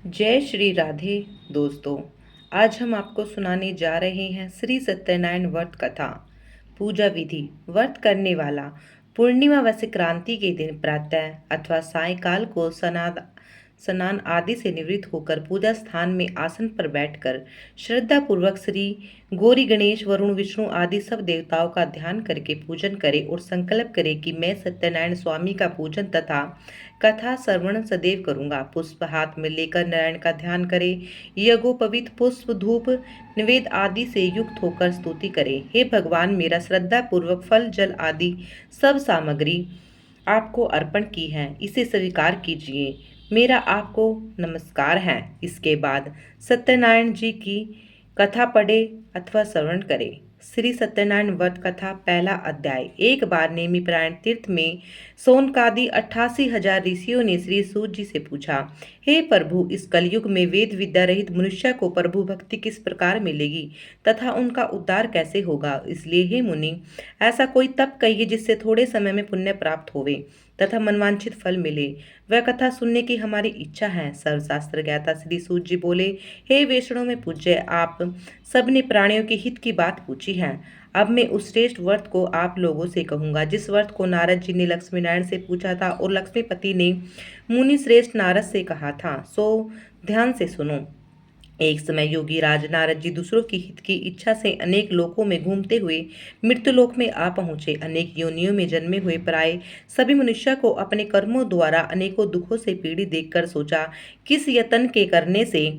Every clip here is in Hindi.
जय श्री राधे दोस्तों। आज हम आपको सुनाने जा रहे हैं श्री सत्यनारायण व्रत कथा। पूजा विधि। व्रत करने वाला पूर्णिमा व संक्रांति के दिन प्रातः अथवा सायंकाल को स्नान आदि से निवृत्त होकर पूजा स्थान में आसन पर बैठकर श्रद्धा पूर्वक श्री गौरी गणेश वरुण विष्णु आदि सब देवताओं का ध्यान करके पूजन करे और संकल्प करे कि मैं सत्यनारायण स्वामी का पूजन तथा कथा श्रवण सदैव करूंगा। पुष्प हाथ में लेकर नारायण का ध्यान करे। यज्ञोपवीत पुष्प धूप निवेद आदि से युक्त होकर स्तुति करे। हे भगवान, मेरा श्रद्धा पूर्वक फल जल आदि सब सामग्री आपको अर्पण की है, इसे स्वीकार कीजिए। मेरा आपको नमस्कार है। इसके बाद सत्यनारायण जी की कथा पढ़े अथवा श्रवण करे। श्री सत्यनारायण व्रत कथा पहला अध्याय। एक बार नेमिप्रायण तीर्थ में सोनकादि 88,000 ऋषियों ने श्री सूत जी से पूछा, हे प्रभु, इस कलयुग में वेद विद्या रहित मनुष्य को प्रभु भक्ति किस प्रकार मिलेगी तथा उनका उद्धार कैसे होगा? इसलिए हे मुनि, ऐसा कोई तप कहिए जिससे थोड़े समय में पुण्य प्राप्त होवे तथा मनवांछित फल मिले। वह कथा सुनने की हमारी इच्छा है। सर्वशास्त्र ज्ञाता श्री सूत जी बोले, हे वैष्णव में पूज्य, आप सबने प्राणियों के हित की बात पूछी है। अब मैं उस श्रेष्ठ व्रत को आप लोगों से कहूंगा जिस व्रत को नारद जी ने लक्ष्मी नारायण से पूछा था और लक्ष्मीपति ने मुनि श्रेष्ठ नारद से कहा था। सो ध्यान से सुनो। एक समय योगी राज नारद जी दूसरों की हित की इच्छा से अनेक लोकों में घूमते हुए मृत्युलोक में आ पहुंचे। अनेक योनियों में जन्मे हुए प्राय सभी मनुष्य को अपने कर्मों द्वारा अनेकों दुखों से पीड़ित देखकर सोचा, किस यत्न के करने से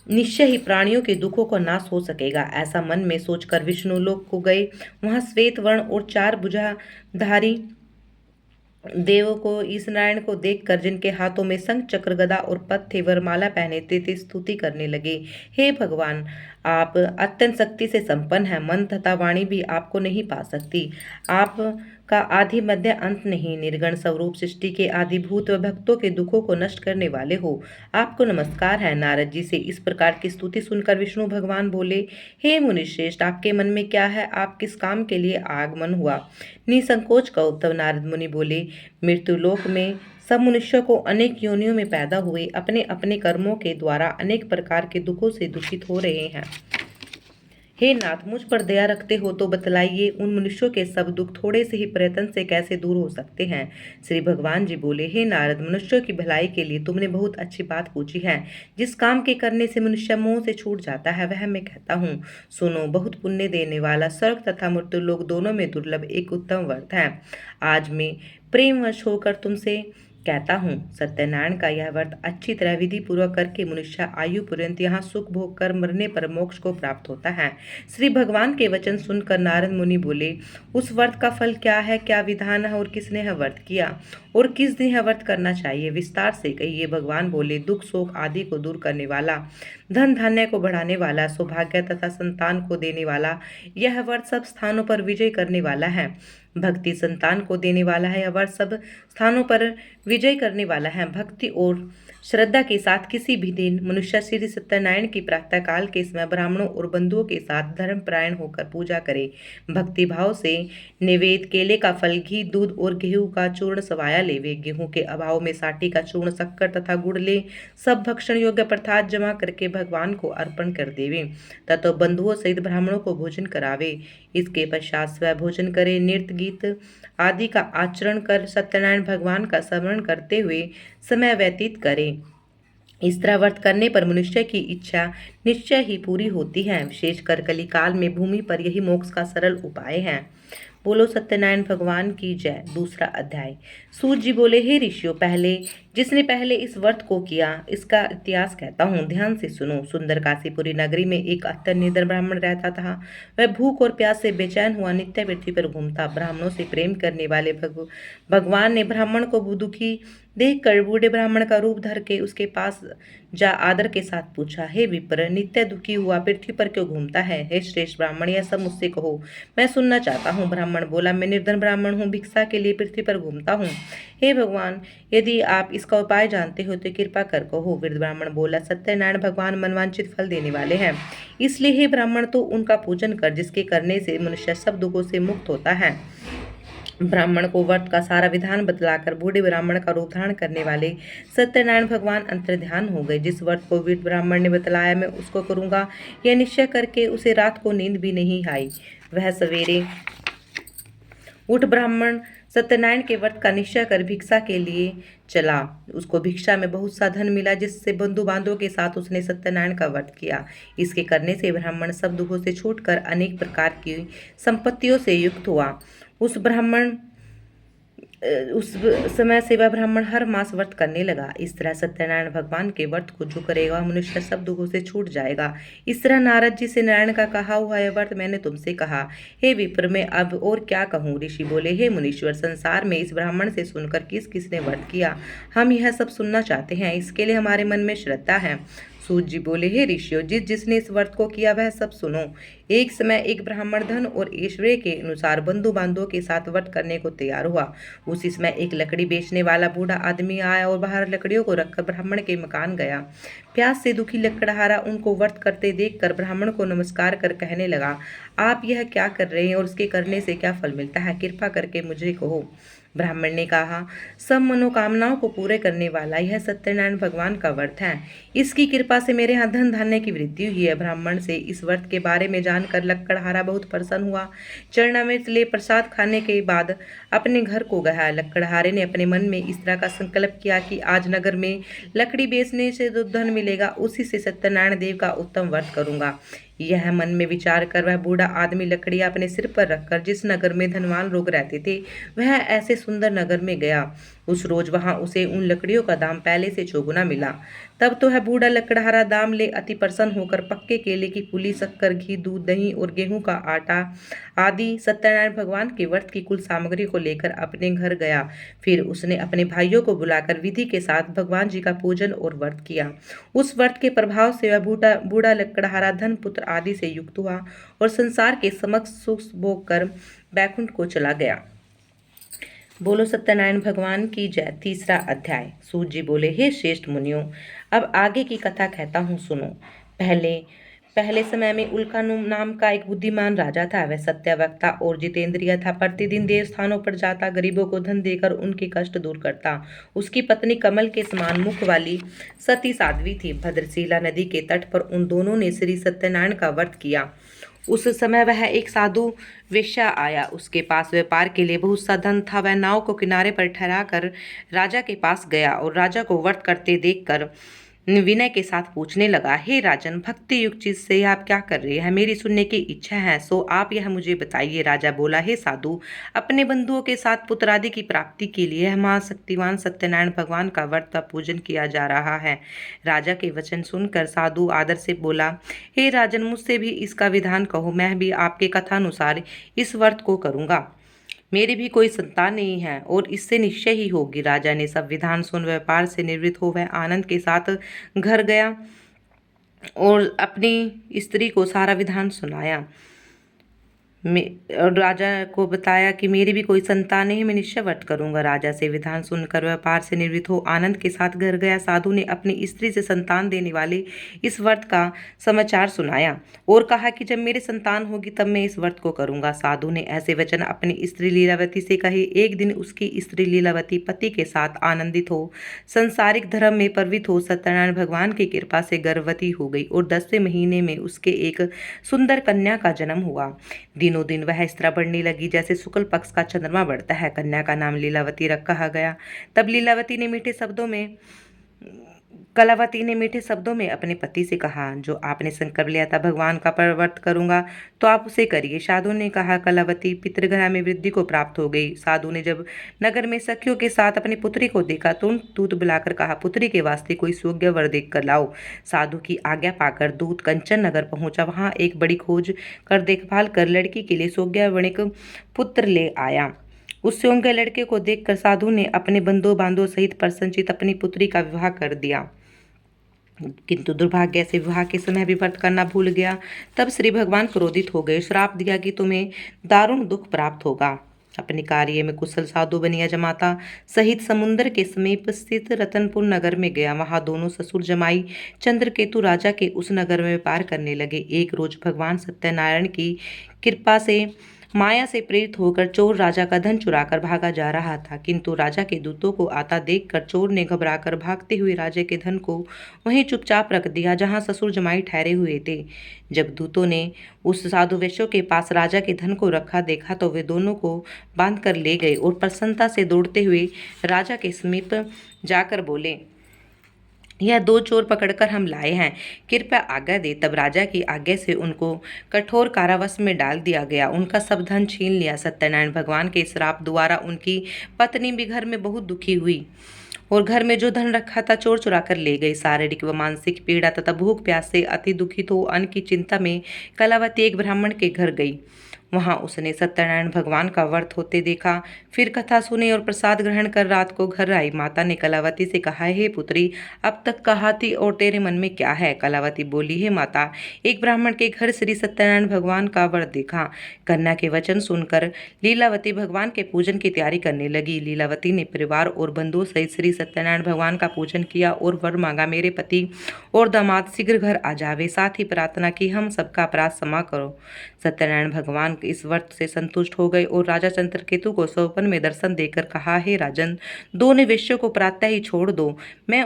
निश्चय ही प्राणियों के दुखों का नाश हो सकेगा। ऐसा मन में सोचकर विष्णु लोक को गए। वहां श्वेत वर्ण और 4 भुजाधारी देवों को इस नारायण को देखकर, जिनके हाथों में शंख चक्र गदा और पद थे, वरमाला पहने थे, स्तुति करने लगे। हे भगवान, आप अत्यंत शक्ति से संपन्न हैं। मन तथा वाणी भी आपको नहीं पा सकती। आप का आदि मध्य अंत नहीं, निर्गुण स्वरूप सृष्टि के आदिभूत व भक्तों के दुखों को नष्ट करने वाले हो। आपको नमस्कार है। नारद जी से इस प्रकार की स्तुति सुनकर विष्णु भगवान बोले, हे मुनिश्रेष्ठ, आपके मन में क्या है? आप किस काम के लिए आगमन हुआ? निसंकोच कहो। तब नारद मुनि बोले, मृत्युलोक में सब मनुष्यों को अनेक योनियों में पैदा हुए अपने अपने कर्मों के द्वारा अनेक प्रकार के दुखों से दुखित हो रहे हैं। हे नाथ, मुझ पर दया रखते हो तो बतलाइए, उन मनुष्यों के सब दुख थोड़े से ही प्रयत्न से कैसे दूर हो सकते हैं? श्री भगवान जी बोले, हे नारद, मनुष्यों की भलाई के लिए तुमने बहुत अच्छी बात पूछी है। जिस काम के करने से मनुष्य मोह से छूट जाता है वह मैं कहता हूँ। सुनो, बहुत पुण्य देने वाला, स्वर्ग तथा मृत्यु लोक दोनों में दुर्लभ एक उत्तम व्रत है। आज मैं प्रेमवश होकर तुमसे कहता हूँ, सत्यनारायण का यह व्रत अच्छी तरह विधि पूर्वक करके मनुष्य आयु पर्यंत यहाँ सुख भोग कर मरने पर मोक्ष को प्राप्त होता है। श्री भगवान के वचन सुनकर नारद मुनि बोले, उस व्रत का फल क्या है? क्या विधान है और किसने यह व्रत किया और किस दिन यह व्रत करना चाहिए? विस्तार से कहिए। भगवान बोले, दुख शोक आदि को दूर करने वाला, धन धान्य को बढ़ाने वाला, सौभाग्य तथा संतान को देने वाला यह व्रत सब स्थानों पर विजय करने वाला है। भक्ति संतान को देने वाला है। यह व्रत सब स्थानों पर विजय करने वाला है। भक्ति और श्रद्धा के साथ किसी भी दिन मनुष्य श्री सत्यनारायण की प्रातः काल के समय ब्राह्मणों और बंधुओं के साथ धर्मपरायण होकर पूजा करे। भक्ति भाव से निवेद केले का फल, घी, दूध और गेहूं का चूर्ण सवाया लेवे। गेहूं के अभाव में साठी का चूर्ण, शक्कर तथा गुड़ ले सब भक्षण योग्य प्रसाद जमा करके भगवान को अर्पण कर देवे तथा बंधुओं सहित ब्राह्मणों को भोजन करावे। इसके पश्चात स्वयं भोजन करे। नृत्य गीत आदि का आचरण कर सत्यनारायण भगवान का स्मरण करते हुए समय व्यतीत करे। इस तरह व्रत करने पर मनुष्य की इच्छा निश्चय ही पूरी होती है। विशेषकर कलिकाल में भूमि पर यही मोक्ष का सरल उपाय है। बोलो सत्यनारायण भगवान की जय। दूसरा अध्याय। सूत जी बोले, हे ऋषियों, जिसने पहले इस व्रत को किया इसका इतिहास कहता हूँ, ध्यान से सुनो। सुंदर काशीपुरी नगरी में एक अत्यंत निडर ब्राह्मण रहता था। वह भूख और प्यास से बेचैन हुआ नित्य पृथ्वी पर घूमता। ब्राह्मणों से प्रेम करने वाले भगवान ने ब्राह्मण को दुखी देखकर बूढ़े ब्राह्मण का रूप धर के उसके पास जा आदर के साथ पूछा, हे विप्र, नित्य दुखी हुआ पृथ्वी पर क्यों घूमता है? हे श्रेष्ठ ब्राह्मण, यह सब मुझसे कहो, मैं सुनना चाहता हूँ। ब्राह्मण बोला, मैं निर्धन ब्राह्मण हूँ, भिक्षा के लिए पृथ्वी पर घूमता हूँ। हे भगवान, यदि आप इसका उपाय जानते हो तो कृपा कर कहो। वृद्ध ब्राह्मण बोला, सत्यनारायण भगवान मनवांछित फल देने वाले हैं, इसलिए हे ब्राह्मण तो उनका पूजन कर, जिसके करने से मनुष्य सब दुखों से मुक्त होता है। ब्राह्मण को व्रत का सारा विधान बतलाकर बूढ़े ब्राह्मण का रूप धारण करने वाले सत्यनारायण भगवान अंतर्ध्यान हो गए। जिस व्रत को वीर ब्राह्मण ने बतलाया मैं उसको करूंगा, यह निश्चय करके उसे रात को नींद भी नहीं आई। वह सवेरे उठ ब्राह्मण सत्यनारायण के व्रत का निश्चय कर भिक्षा के लिए चला। उसको भिक्षा में बहुत सा धन मिला, जिससे बंधु बांधवों के साथ उसने सत्यनारायण का व्रत किया। इसके करने से ब्राह्मण सब दुखों से छूटकर अनेक प्रकार की संपत्तियों से युक्त हुआ। उस समय से वह ब्राह्मण हर मास व्रत करने लगा। इस तरह सत्यनारायण भगवान के व्रत को जो करेगा मनुष्य सब दुखों से छूट जाएगा। इस तरह नारद जी से नारायण का कहा हुआ यह व्रत मैंने तुमसे कहा। हे विप्र, मैं अब और क्या कहूँ। ऋषि बोले, हे मुनीश्वर, संसार में इस ब्राह्मण से सुनकर किस किसने व्रत किया, हम यह सब सुनना चाहते हैं। इसके लिए हमारे मन में श्रद्धा है। सूत जी बोले, हे ऋषियों, जिसने इस व्रत को किया वह सब सुनो। एक समय एक ब्राह्मण धन और ऐश्वर्य के अनुसार बंधु बांधवों के साथ व्रत करने को तैयार हुआ। उसी समय एक लकड़ी बेचने वाला बूढ़ा आदमी आया और बाहर लकड़ियों को रखकर ब्राह्मण के मकान गया। प्यास से दुखी लकड़हारा उनको व्रत करते देखकर ब्राह्मण को नमस्कार कर कहने लगा, आप यह क्या कर रहे हैं और उसके करने से क्या फल मिलता है, कृपा करके मुझे कहो। ब्राह्मण ने कहा, सब मनोकामनाओं को पूरे करने वाला यह सत्यनारायण भगवान का व्रत है। इसकी कृपा से मेरे यहाँ धन धान्य की वृद्धि हुई है। ब्राह्मण से इस व्रत के बारे में जानकर लक्कड़हारा बहुत प्रसन्न हुआ। चरणामृत ले प्रसाद खाने के बाद अपने घर को गया। लक्कड़हारे ने अपने मन में इस तरह का संकल्प किया कि आज नगर में लकड़ी बेचने से जो धन मिलेगा उसी से सत्यनारायण देव का उत्तम व्रत करूंगा। यह मन में विचार कर वह बूढ़ा आदमी लकड़ियां अपने सिर पर रखकर जिस नगर में धनवान लोग रहते थे वह ऐसे सुंदर नगर में गया। उस रोज वहां उसे उन लकड़ियों का दाम पहले से चौगुना मिला। तब तो वह बूढ़ा लकड़हारा दाम ले अति प्रसन्न होकर पक्के केले की पुली, शक्कर, घी, दूध, दही और गेहूं का आटा आदि सत्यनारायण भगवान के व्रत की कुल सामग्री को लेकर अपने घर गया। फिर उसने अपने भाइयों को बुलाकर विधि के साथ भगवान जी का पूजन और व्रत किया। उस व्रत के प्रभाव से वह बूढ़ा लकड़हारा धन, पुत्र आदि से युक्त हुआ और संसार के समक्ष सुख भोग कर बैकुंठ को चला गया। बोलो सत्यनारायण भगवान की जय। तीसरा अध्याय। सूत जी बोले, हे श्रेष्ठ मुनियों, अब आगे की कथा कहता हूँ, सुनो। पहले समय में उल्का नाम का एक बुद्धिमान राजा था। वह सत्यवक्ता और जितेंद्रिय था। प्रतिदिन देव स्थानों पर जाता, गरीबों को धन देकर उनके कष्ट दूर करता। उसकी पत्नी कमल के समान मुख वाली सती साध्वी थी। भद्रशिला नदी के तट पर उन दोनों ने श्री सत्यनारायण का व्रत किया। उस समय वह एक साधु वेश्या आया। उसके पास व्यापार के लिए बहुत सा धन था। वह नाव को किनारे पर ठहरा कर राजा के पास गया और राजा को व्रत करते देखकर विनय के साथ पूछने लगा, हे राजन, भक्ति युक्त चीज से आप क्या कर रहे हैं? मेरी सुनने की इच्छा है, सो आप यह मुझे बताइए। राजा बोला, हे साधु, अपने बंधुओं के साथ पुत्र आदि की प्राप्ति के लिए महाशक्तिमान सत्यनारायण भगवान का व्रत का पूजन किया जा रहा है। राजा के वचन सुनकर साधु आदर से बोला, हे राजन, मुझसे भी इसका विधान कहो, मैं भी आपके कथानुसार इस व्रत को करूंगा। मेरी भी कोई संतान नहीं है और इससे निश्चय ही होगी। राजा ने सब विधान सुन व्यापार से निवृत्त हो वह आनंद के साथ घर गया और अपनी स्त्री को सारा विधान सुनाया। और राजा को बताया कि मेरी भी कोई संतान नहीं है, मैं निश्चय व्रत करूंगा। राजा से विधान सुनकर व्यापार से निवृत्त हो आनंद के साथ घर गया। साधु ने अपनी स्त्री से संतान देने वाले इस व्रत का समाचार सुनाया और कहा कि जब मेरी संतान होगी तब मैं इस व्रत को करूंगा। साधु ने ऐसे वचन अपनी स्त्री लीलावती से कहे। एक दिन उसकी स्त्री लीलावती पति के साथ आनंदित हो, संसारिक धर्म में प्रवृत्त हो, सत्यनारायण भगवान की कृपा से गर्भवती हो गई और 10वें महीने में उसके एक सुंदर कन्या का जन्म हुआ। दिनों दिन वह इस तरह बढ़ने लगी जैसे शुक्ल पक्ष का चंद्रमा बढ़ता है। कन्या का नाम लीलावती रखा गया। तब कलावती ने मीठे शब्दों में अपने पति से कहा, जो आपने संकल्प लिया था भगवान का व्रत करूंगा तो आप उसे करिए। साधु ने कहा, कलावती, पितृगृह में वृद्धि को प्राप्त हो गई। साधु ने जब नगर में सखियों के साथ अपनी पुत्री को देखा तो दूत बुलाकर कहा, पुत्री के वास्ते कोई सुयोग्य वर देख कर लाओ। साधु की आज्ञा पाकर दूत कंचन नगर पहुंचा। वहां एक बड़ी खोज कर देखभाल कर लड़की के लिए सुयोग्य वणिक पुत्र ले आया। उस योग्य लड़के को देखकर साधु ने अपने बंधु बांधवों सहित प्रसन्नचित्त अपनी पुत्री का विवाह कर दिया, किंतु दुर्भाग्य से विवाह के समय भी व्रत करना भूल गया। तब श्री भगवान क्रोधित हो गए, श्राप दिया कि तुम्हें दारुण दुख प्राप्त होगा। अपने कार्य में कुशल साधु बनिया जमाता सहित समुद्र के समीप स्थित रतनपुर नगर में गया। वहां दोनों ससुर जमाई चंद्रकेतु राजा के उस नगर में व्यापार करने लगे। एक रोज भगवान सत्यनारायण की कृपा से माया से प्रेरित होकर चोर राजा का धन चुराकर भागा जा रहा था, किंतु राजा के दूतों को आता देखकर चोर ने घबराकर भागते हुए राजा के धन को वहीं चुपचाप रख दिया जहां ससुर जमाई ठहरे हुए थे। जब दूतों ने उस साधु वैश्य के पास राजा के धन को रखा देखा तो वे दोनों को बांध कर ले गए और प्रसन्नता से दौड़ते हुए राजा के समीप जाकर बोले, यह 2 चोर पकड़कर हम लाए हैं, कृपया आज्ञा दे। तब राजा की आज्ञा से उनको कठोर कारावास में डाल दिया गया, उनका सब धन छीन लिया। सत्यनारायण भगवान के श्राप द्वारा उनकी पत्नी भी घर में बहुत दुखी हुई और घर में जो धन रखा था चोर चुरा कर ले गए। शारीरिक व मानसिक पीड़ा तथा भूख प्यास से अति दुखित हो अन्न की चिंता में कलावती एक ब्राह्मण के घर गई। वहां उसने सत्यनारायण भगवान का व्रत होते देखा, फिर कथा सुनी और प्रसाद ग्रहण कर रात को घर आई। माता ने कलावती से कहा, हे पुत्री, अब तक कहा थी और तेरे मन में क्या है? कलावती बोली, हे माता, एक ब्राह्मण के घर श्री सत्यनारायण भगवान का व्रत देखा। कन्या के वचन सुनकर लीलावती भगवान के पूजन की तैयारी करने लगी। लीलावती ने परिवार और बंधुओं सहित श्री सत्यनारायण भगवान का पूजन किया और वर मांगा, मेरे पति और दामाद शीघ्र घर आ जावे। साथ ही प्रार्थना की, हम सबका अपराध क्षमा करो। सत्यनारायण भगवान इस व्रत से संतुष्ट हो गए और राजा चंद्रकेतु को स्वप्न में दर्शन देकर कहा, हे राजन, दोनों वेश्यों को प्रातः ही छोड़ दो, मैं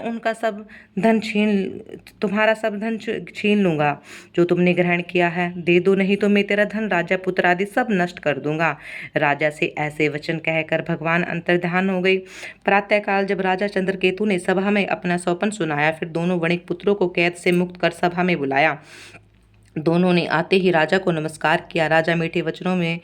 तुम्हारा सब धन छीन लूंगा। जो तुमने ग्रहण किया है दे दो, नहीं तो मैं तेरा धन, राजा पुत्र आदि सब नष्ट कर दूंगा। राजा से ऐसे वचन कहकर भगवान अंतर्ध्यान हो गए। प्रातःकाल जब राजा चंद्रकेतु ने सभा में अपना स्वप्न सुनाया, फिर दोनों वणिक पुत्रों को कैद से मुक्त कर सभा में बुलाया। दोनों ने आते ही राजा को नमस्कार किया। राजा मीठे वचनों में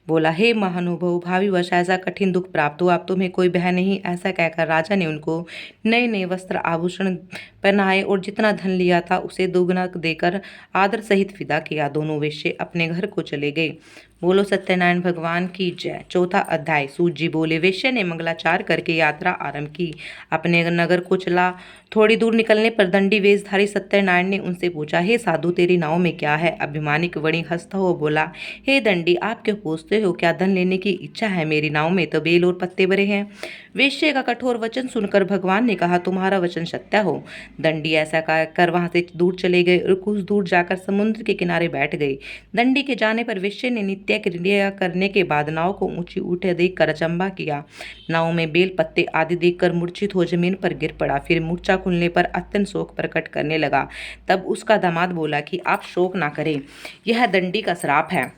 बोला, हे महानुभव, भावी वर्ष ऐसा कठिन दुख प्राप्त हुआ, अब तुम्हें कोई भय नहीं। ऐसा कहकर राजा ने उनको नए नए वस्त्र आभूषण पहनाए और जितना धन लिया था उसे दोगुना देकर आदर सहित विदा किया। दोनों वेश्ये अपने घर को चले गए। बोलो सत्यनारायण भगवान की जय। चौथा अध्याय। सूत जी बोले, वेश्या ने मंगलाचार करके यात्रा आरंभ की, अपने नगर को चला। थोड़ी दूर निकलने पर दंडी वेशधारी सत्यनारायण ने उनसे पूछा, हे साधु, तेरी नाव में क्या है? अभिमानिक वणिक हंसता हुआ बोला, हे दंडी, आप क्यों पूछते हो? क्या धन लेने की इच्छा है? मेरी नाव में तो बेल और पत्ते भरे हैं। वेश्या का कठोर वचन सुनकर भगवान ने कहा, तुम्हारा वचन सत्य हो। दंडी ऐसा कहकर वहां से दूर चले गए और कुछ दूर जाकर समुद्र के किनारे बैठ गए। दंडी के जाने पर वेश्या ने नित्य क्रिया करने के बाद नाव को ऊंची उठे देखकर अचंभा किया। नाव में बेल पत्ते आदि देखकर मूर्छित हो जमीन पर गिर पड़ा। फिर मूर्छा खुलने पर अत्यंत शोक प्रकट करने लगा। तब उसका दामाद बोला कि आप शोक ना करें, यह दंडी का श्राप है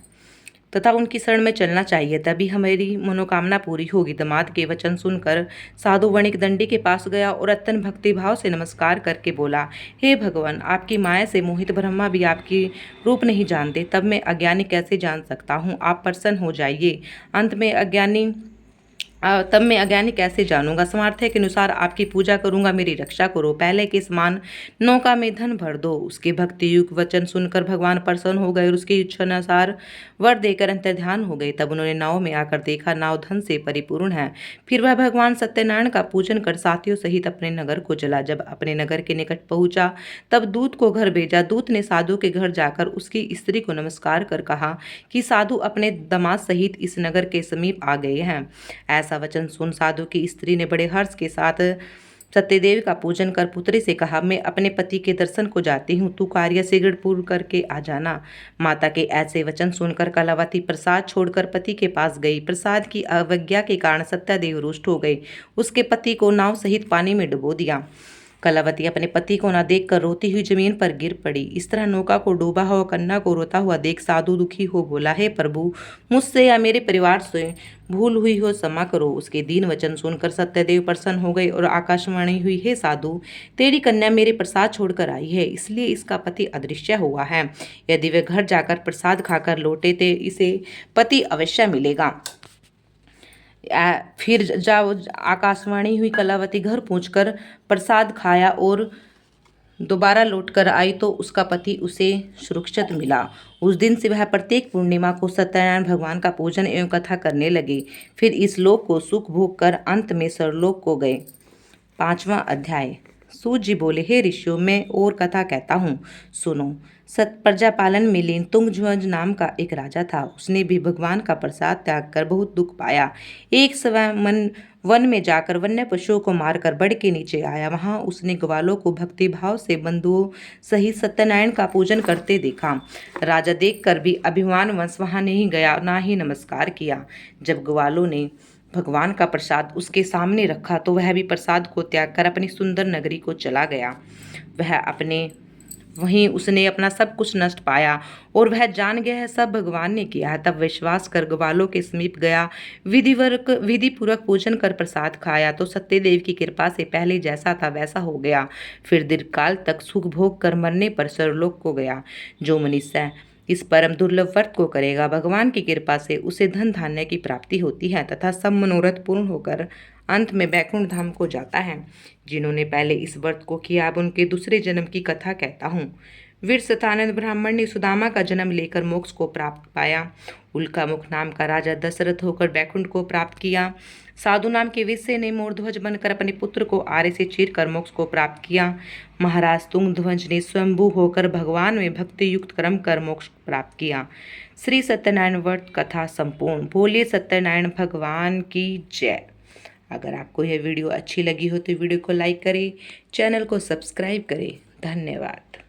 तथा उनकी शरण में चलना चाहिए, तभी हमारी मनोकामना पूरी होगी। दामाद के वचन सुनकर साधु वणिक दंडी के पास गया और अत्यंत भक्तिभाव से नमस्कार करके बोला, हे भगवान, आपकी माया से मोहित ब्रह्मा भी आपकी रूप नहीं जानते, तब मैं अज्ञानी कैसे जान सकता हूँ? आप प्रसन्न हो जाइए। अंत में तब मैं अज्ञानी कैसे जानूंगा? सामर्थ्य के अनुसार आपकी पूजा करूंगा, मेरी रक्षा करो। पहले के समान नौका में धन भर दो। उसके भक्ति युक्त वचन सुनकर भगवान प्रसन्न हो गए और उसकी इच्छा अनुसार वर देकर अंतर्ध्यान हो गए। तब उन्होंने नाव में आकर देखा, नाव धन से परिपूर्ण है। फिर वह भगवान सत्यनारायण का पूजन कर साथियों सहित अपने नगर को चला। जब अपने नगर के निकट पहुंचा तब दूत को घर भेजा। दूत ने साधु के घर जाकर उसकी स्त्री को नमस्कार कर कहा कि साधु अपने दामाद सहित इस नगर के समीप आ गए हैं। ऐसा वचन सुन साधु की स्त्री ने बड़े हर्ष के साथ सत्यदेव का पूजन कर पुत्री से कहा, मैं अपने पति के दर्शन को जाती हूँ, तू कार्य शीघ्र पूर्ण करके आ जाना। माता के ऐसे वचन सुनकर कलावती प्रसाद छोड़कर पति के पास गई। प्रसाद की अवज्ञा के कारण सत्यदेव रुष्ट हो गए, उसके पति को नाव सहित पानी में डुबो दिया। कलावती अपने पति को न देखकर रोती हुई जमीन पर गिर पड़ी। इस तरह नौका को डूबा हुआ कन्या को रोता हुआ देख साधु दुखी हो बोला, हे प्रभु, मुझसे या मेरे परिवार से भूल हुई हो क्षमा करो। उसके दीन वचन सुनकर सत्यदेव प्रसन्न हो गए और आकाशवाणी हुई, हे साधु, तेरी कन्या मेरे प्रसाद छोड़कर आई है, इसलिए इसका पति अदृश्य हुआ है। यदि वे घर जाकर प्रसाद खाकर लौटे तो इसे पति अवश्य मिलेगा। फिर जाओ आकाशवाणी हुई। कलावती घर पहुंचकर प्रसाद खाया और दोबारा लौटकर आई तो उसका पति उसे सुरक्षित मिला। उस दिन से वह प्रत्येक पूर्णिमा को सत्यनारायण भगवान का पूजन एवं कथा करने लगे। फिर इस लोक को सुख भोग कर अंत में सरलोक को गए। 5वां अध्याय। सूत जी बोले, हे ऋषियों, मैं और कथा कहता हूँ, सुनो। प्रजापालन में लीन तुंगध्वज नाम का एक राजा था। उसने भी भगवान का प्रसाद त्याग कर बहुत दुख पाया। एक समय वन में जाकर वन्य पशुओं को मारकर बड़ के नीचे आया। वहां उसने ग्वालों को भक्ति भाव से बंधुओं सहित सत्यनारायण का पूजन करते देखा। राजा देखकर भी अभिमानवश वहां नहीं गया, ना ही नमस्कार किया। जब ग्वालों ने भगवान का प्रसाद उसके सामने रखा तो वह भी प्रसाद को त्याग कर अपनी सुंदर नगरी को चला गया। वहीं उसने अपना सब कुछ नष्ट पाया और वह जान गया है सब भगवान ने किया है। तब विश्वास कर ग्वालों के समीप गया, विधि पूर्वक पूजन कर प्रसाद खाया तो सत्यदेव की कृपा से पहले जैसा था वैसा हो गया। फिर दीर्घकाल तक सुख भोग कर मरने पर स्वर्गलोक को गया। जो मनुष्य इस परम दुर्लभ व्रत को करेगा, भगवान की कृपा से उसे धन धान्य की प्राप्ति होती है तथा सब मनोरथ पूर्ण होकर अंत में बैकुंठ धाम को जाता है। जिन्होंने पहले इस व्रत को किया, अब उनके दूसरे जन्म की कथा कहता हूँ। वीर सतानंद ब्राह्मण ने सुदामा का जन्म लेकर मोक्ष को प्राप्त पाया। उल्का मुख नाम का राजा दशरथ होकर बैकुंठ को प्राप्त किया। साधु नाम के विषय ने मोरध्वज बनकर अपने पुत्र को आरे से चीर कर मोक्ष को प्राप्त किया। महाराज तुंगध्वज ने स्वयंभू होकर भगवान में भक्ति युक्त कर्म कर मोक्ष प्राप्त किया। श्री सत्यनारायण व्रत कथा संपूर्ण। बोलिए सत्यनारायण भगवान की जय। अगर आपको यह वीडियो अच्छी लगी हो तो वीडियो को लाइक करें, चैनल को सब्सक्राइब करें। धन्यवाद।